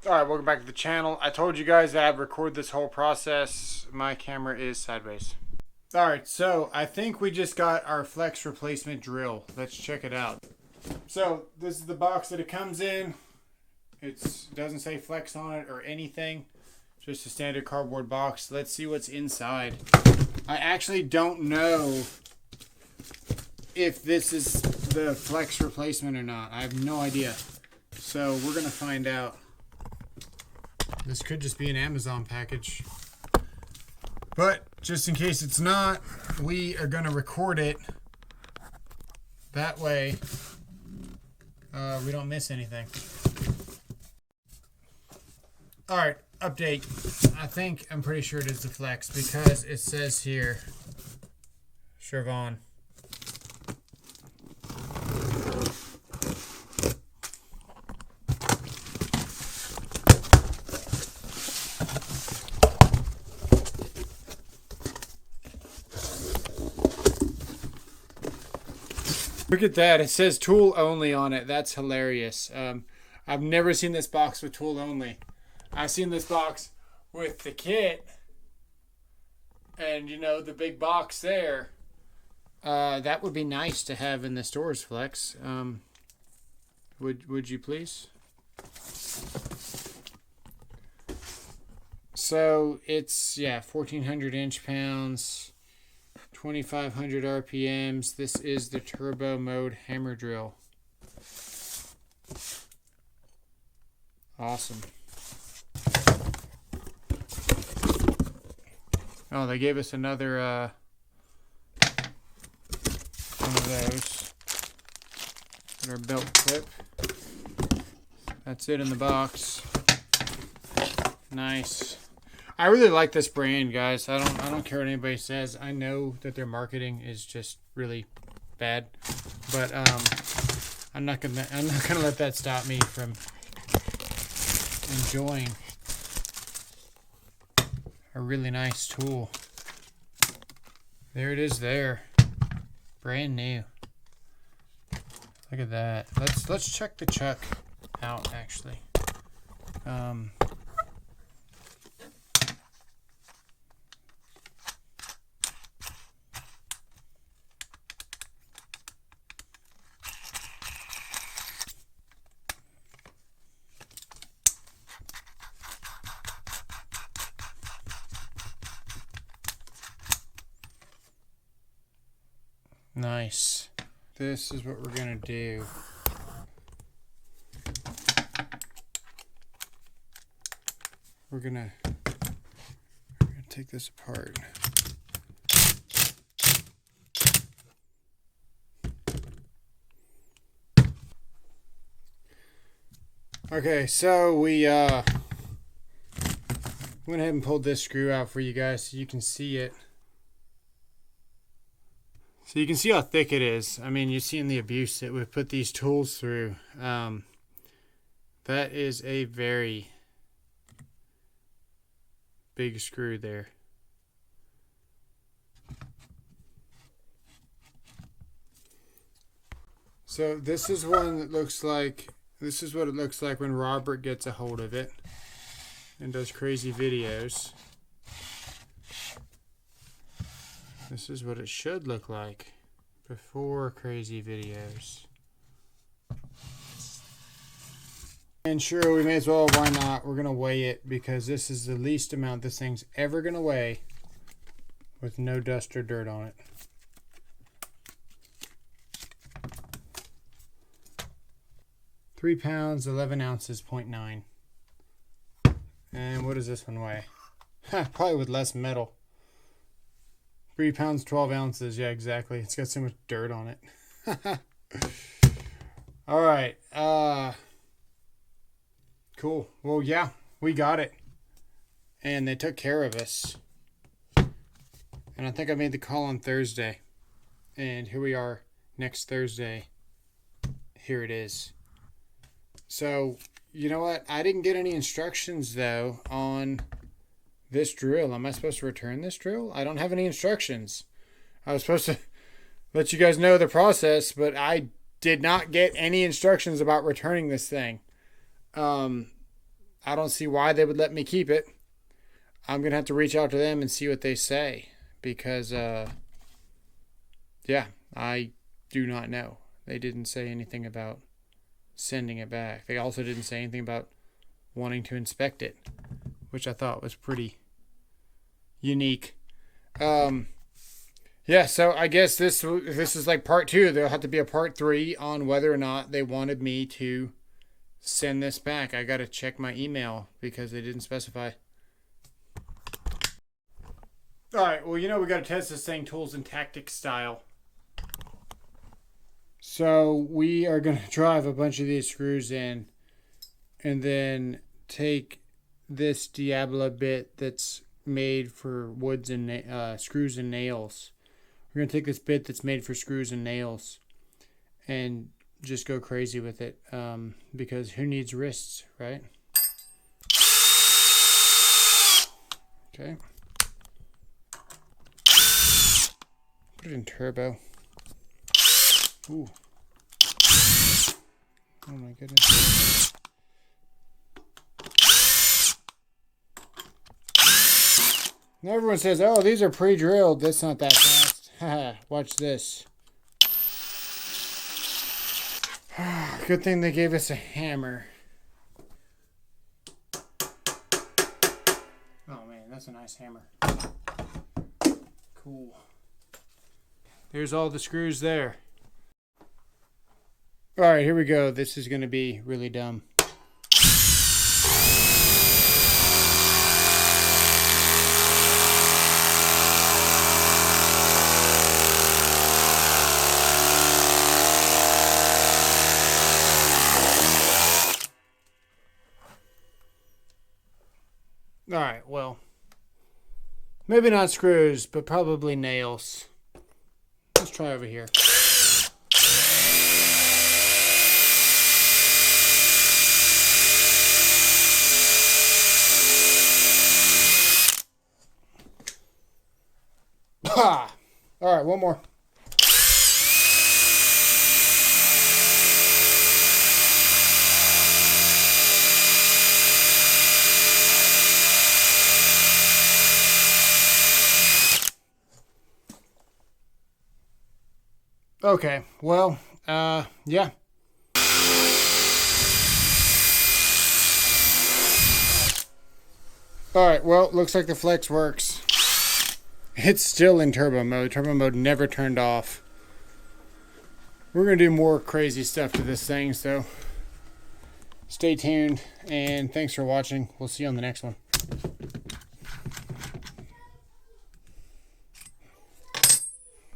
Alright, welcome back to the channel. I told you guys that I'd record this whole process. My camera is sideways. Alright, so I think we just got our flex replacement drill. Let's check it out. So this is the box that it comes in. It doesn't say flex on it or anything. Just a standard cardboard box. Let's see what's inside. I actually don't know if this is the flex replacement or not. I have no idea. So we're going to find out. This could just be an Amazon package. But just in case it's not, we are going to record it. That way we don't miss anything. Alright, update. I'm pretty sure it is the flex because it says here Chevron. Look at that. It says tool only on it. That's hilarious. I've never seen this box with tool only. I've seen this box with the kit and, you know, the big box there. That would be nice to have in the stores, Flex. Would you please? So it's, yeah, 1,400 inch-pounds. 2,500 RPMs. This is the turbo mode hammer drill. Awesome. Oh, they gave us another one of those. Our belt clip. That's it in the box. Nice. I really like this brand, guys. I don't care what anybody says. I know that their marketing is just really bad, but I'm not gonna let that stop me from enjoying a really nice tool. There it is there. Brand new. Look at that. Let's check the chuck out actually. Nice. This is what we're gonna do. We're gonna take this apart. Okay, so we went ahead and pulled this screw out for you guys so you can see it. So you can see how thick it is. I mean, you've seen the abuse that we've put these tools through. That is a very big screw there. So this is one that looks like, this is what it looks like when Robert gets a hold of it and does crazy videos. This is what it should look like before crazy videos. And sure, we may as well, why not? We're going to weigh it because this is the least amount this thing's ever going to weigh with no dust or dirt on it. £3, 11 ounces, 0.9. And what does this one weigh? Probably with less metal. 3 pounds, 12 ounces. Yeah, exactly. It's got so much dirt on it. All right. Cool. Well, yeah, we got it. And they took care of us. And I think I made the call on Thursday. And here we are next Thursday. Here it is. So, you know what? I didn't get any instructions, though, on this drill. Am I supposed to return this drill? I don't have any instructions. I was supposed to let you guys know the process, but I did not get any instructions about returning this thing. I don't see why they would let me keep it. I'm going to have to reach out to them and see what they say. Because, yeah, I do not know. They didn't say anything about sending it back. They also didn't say anything about wanting to inspect it, which I thought was pretty unique. Yeah, so I guess this is like part 2. There'll have to be a part 3 on whether or not they wanted me to send this back. I got to check my email because they didn't specify. All right, well, we got to test this thing tools and tactics style. So we are going to drive a bunch of these screws in and then take this Diablo bit that's made for woods and screws and nails. We're going to take this bit that's made for screws and nails and just go crazy with it, because who needs wrists, right? Okay. Put it in turbo. Ooh. Oh my goodness. Now everyone says, oh, these are pre-drilled. That's not that fast. Haha, watch this. Good thing they gave us a hammer. Oh man, that's a nice hammer. Cool. There's all the screws there. Alright, here we go. This is going to be really dumb. Alright, well, maybe not screws, but probably nails. Let's try over here. Ha! Alright, one more. Okay, well, yeah. Alright, well, looks like the flex works. It's still in turbo mode. Turbo mode never turned off. We're going to do more crazy stuff to this thing, so stay tuned, and thanks for watching. We'll see you on the next one.